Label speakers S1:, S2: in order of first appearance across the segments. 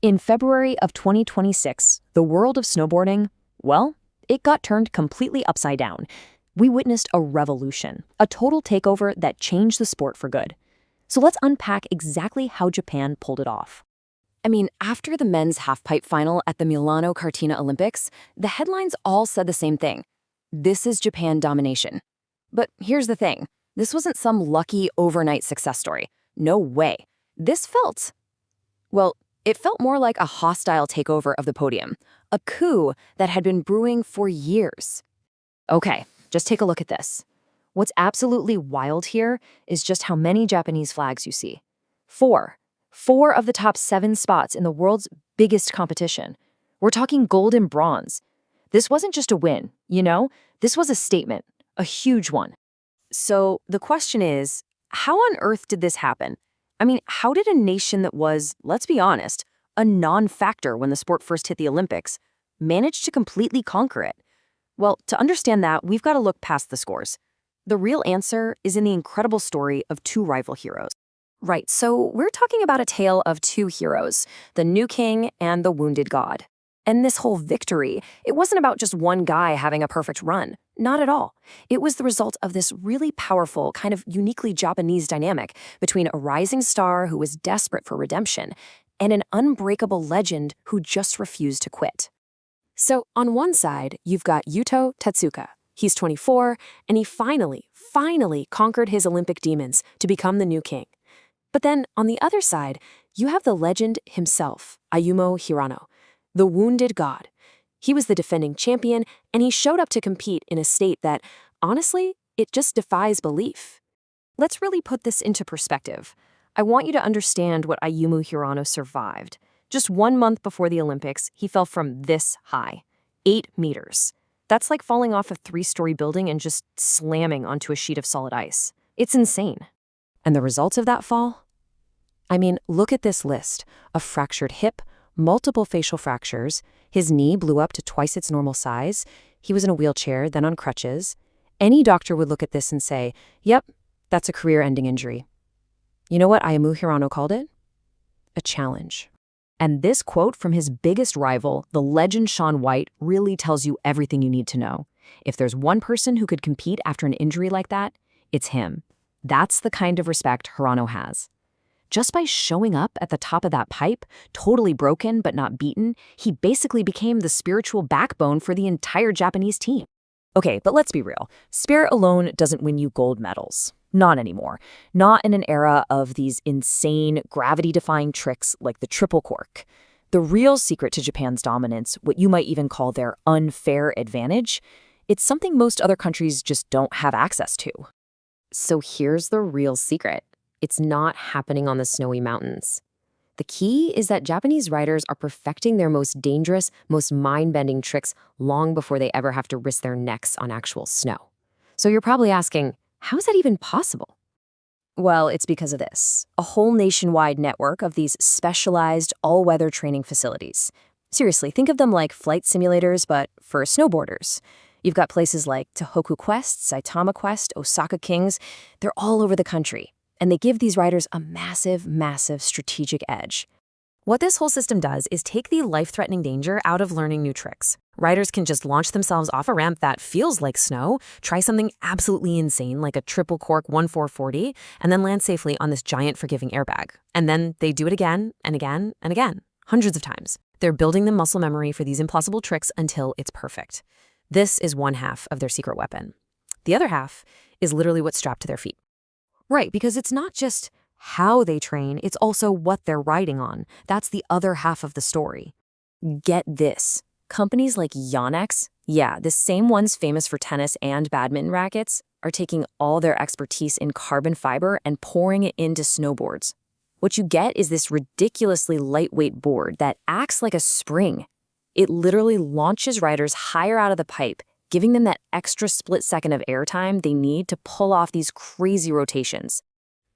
S1: In February of 2026, the world of snowboarding, well, it got turned completely upside down. We witnessed a revolution, a total takeover that changed the sport for good. So let's unpack exactly how Japan pulled it off. I mean, after the men's halfpipe final at the Milano Cortina Olympics, the headlines all said the same thing. This is Japan domination. But here's the thing. This wasn't some lucky overnight success story. No way. It felt more like a hostile takeover of the podium, a coup that had been brewing for years. Okay, just take a look at this. What's absolutely wild here is just how many Japanese flags you see. Four of the top 7 spots in the world's biggest competition. We're talking gold and bronze. This wasn't just a win, this was a statement, a huge one. So the question is, how on earth did this happen? I mean, how did a nation that was, let's be honest, a non-factor when the sport first hit the Olympics, manage to completely conquer it? Well, to understand that, we've got to look past the scores. The real answer is in the incredible story of 2 rival heroes. Right, so we're talking about a tale of 2 heroes, the new king and the wounded god. And this whole victory, it wasn't about just one guy having a perfect run. Not at all. It was the result of this really powerful, kind of uniquely Japanese dynamic between a rising star who was desperate for redemption and an unbreakable legend who just refused to quit. So on one side, you've got Yuto Totsuka. He's 24, and he finally conquered his Olympic demons to become the new king. But then on the other side, you have the legend himself, Ayumu Hirano, the wounded god. He was the defending champion, and he showed up to compete in a state that, honestly, it just defies belief. Let's really put this into perspective. I want you to understand what Ayumu Hirano survived. Just 1 month before the Olympics, he fell from this high, 8 meters. That's like falling off a 3-story building and just slamming onto a sheet of solid ice. It's insane. And the results of that fall? I mean, look at this list. A fractured hip, multiple facial fractures, his knee blew up to twice its normal size, he was in a wheelchair, then on crutches. Any doctor would look at this and say, yep, that's a career-ending injury. You know what Ayumu Hirano called it? A challenge. And this quote from his biggest rival, the legend Shaun White, really tells you everything you need to know. If there's one person who could compete after an injury like that, it's him. That's the kind of respect Hirano has. Just by showing up at the top of that pipe, totally broken but not beaten, he basically became the spiritual backbone for the entire Japanese team. Okay, but let's be real. Spirit alone doesn't win you gold medals. Not anymore. Not in an era of these insane, gravity-defying tricks like the Triple Cork. The real secret to Japan's dominance, what you might even call their unfair advantage, it's something most other countries just don't have access to. So here's the real secret. It's not happening on the snowy mountains. The key is that Japanese riders are perfecting their most dangerous, most mind-bending tricks long before they ever have to risk their necks on actual snow. So you're probably asking, how is that even possible? Well, it's because of this. A whole nationwide network of these specialized all-weather training facilities. Seriously, think of them like flight simulators, but for snowboarders. You've got places like Tohoku Quest, Saitama Quest, Osaka Kings. They're all over the country. And they give these riders a massive strategic edge. What this whole system does is take the life-threatening danger out of learning new tricks. Riders can just launch themselves off a ramp that feels like snow, try something absolutely insane like a Triple Cork 1440, and then land safely on this giant forgiving airbag. And then they do it again and again and again, hundreds of times. They're building the muscle memory for these impossible tricks until it's perfect. This is one half of their secret weapon. The other half is literally what's strapped to their feet. Right, because it's not just how they train, it's also what they're riding on. That's the other half of the story. Get this. Companies like Yonex, the same ones famous for tennis and badminton rackets, are taking all their expertise in carbon fiber and pouring it into snowboards. What you get is this ridiculously lightweight board that acts like a spring. It literally launches riders higher out of the pipe, giving them that extra split second of airtime they need to pull off these crazy rotations.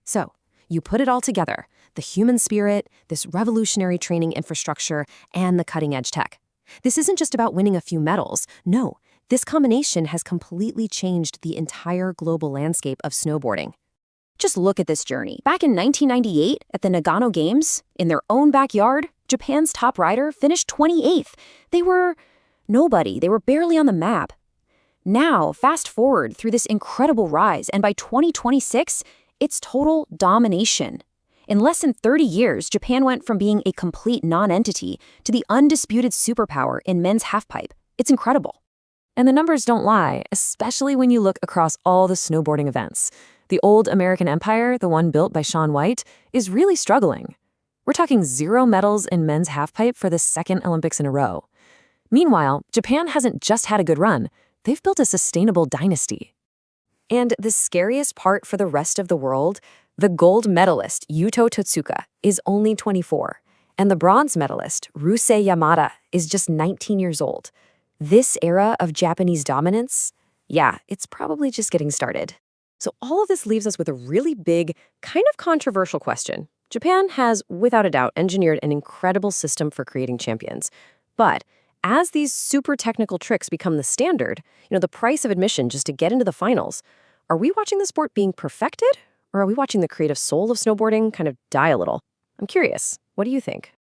S1: So, you put it all together, the human spirit, this revolutionary training infrastructure, and the cutting-edge tech. This isn't just about winning a few medals. No, this combination has completely changed the entire global landscape of snowboarding. Just look at this journey. Back in 1998, at the Nagano Games, in their own backyard, Japan's top rider finished 28th. They were nobody. They were barely on the map. Now, fast forward through this incredible rise, and by 2026, it's total domination. In less than 30 years, Japan went from being a complete non-entity to the undisputed superpower in men's halfpipe. It's incredible. And the numbers don't lie, especially when you look across all the snowboarding events. The old American empire, the one built by Shaun White, is really struggling. We're talking 0 medals in men's halfpipe for the second Olympics in a row. Meanwhile, Japan hasn't just had a good run. They've built a sustainable dynasty. And the scariest part for the rest of the world, the gold medalist, Yuto Totsuka, is only 24, and the bronze medalist, Rusei Yamada, is just 19 years old. This era of Japanese dominance, yeah, it's probably just getting started. So all of this leaves us with a really big, kind of controversial question. Japan has, without a doubt, engineered an incredible system for creating champions. But as these super technical tricks become the standard, the price of admission just to get into the finals, are we watching the sport being perfected? Or are we watching the creative soul of snowboarding kind of die a little? I'm curious. What do you think?